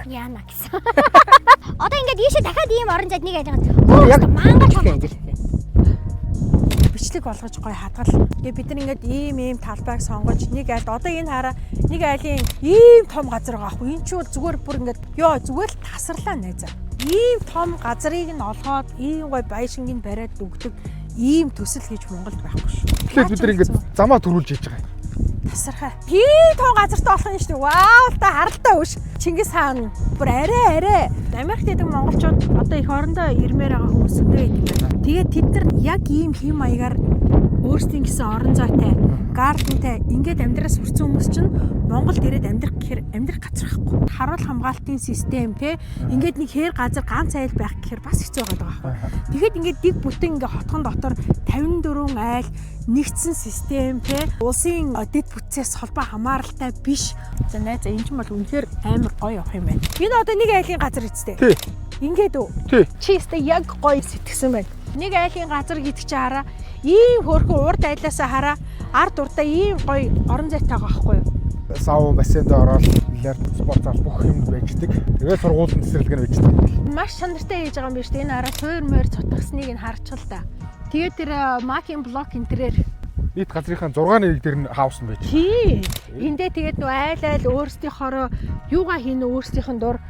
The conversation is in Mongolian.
яана гэсэн. Одоо ингээд ийшээ дахиад ийм орон зайд нэг айлгаж. Яг мангал бичлэг болгож гоё хадгал. Тэгээ бид нар ингээд ийм талбайг сонгож нэг айлд одоо энэ хараа нэг айлын ийм том газар байгаа ахгүй. Энэ ч зүгээр бүр ингээд зүгээр л тасарлаа найзаа. Ийм том газрыг нь олгоод ийм гоё баяшингийн бариад өгдөг ийм төсөл хийж Монголд байхгүй шүү. Тэгэхээр бид нар ингээд замаа төрүүлж хийж байгаа. Тасархаа. Ийм том газартай болох юм шүү дээ. Вау та харалтай үш. Чингис хаан бүр арай. Америкт идэг монголчууд одоо их орондоо ирмээр байгаа хүмүүс өндөө идэв юм байна. Тэгээд тэд нар яг ийм хэм маягаар өөрсдийн гэсэн орон зайтай, гардентай ингээд амьдраас хүрсэн хүмүүс чинь Монголд ирээд амьдрах гэхээр амьдрах газар байхгүй. Харуул хамгаалтын систем те ингээд нэг хээр газар ганц айл байх гэхээр бас хэцүү байгаа байхгүй. Тэгэхэд ингээд дэг бүтэн ингээд хотхон дотор 54 айл нэгдсэн систем те улсын дэд бүтцээс холбоо хамааралтай биш. За найзаа энэ ч бол үнэхээр амар гоё явах юм байна. Энэ одоо нэг айлын газар эцтэй. Тий. Ингээд үү? Тий. Чи өстэй яг гоё сэтгсэн байна. Нэг айлын газар гэдэг чи хараа ийм хөөрхөн урд айлаасаа хараа ард урдаа ийм гоё орон зайтай байгаа байхгүй юу? Савн бассейнд ороод нэлээд спорт зал бүх юм байждаг. Тэгээд сургуулийн цэцэрлэг нь байждаг. Маш сандартай хийж байгаа юм биш үү? Энэ араа суур морь цутгасныг нь харчихвал та. Тэгээд тэр макин блок энтрээр нийт газрынхаа 6 нэг дээр нь хаус нь байж. Тий. Эндээ тэгээд нөө айл өөрсдийнхоороо юугаа хийнэ өөрсдийнх нь дур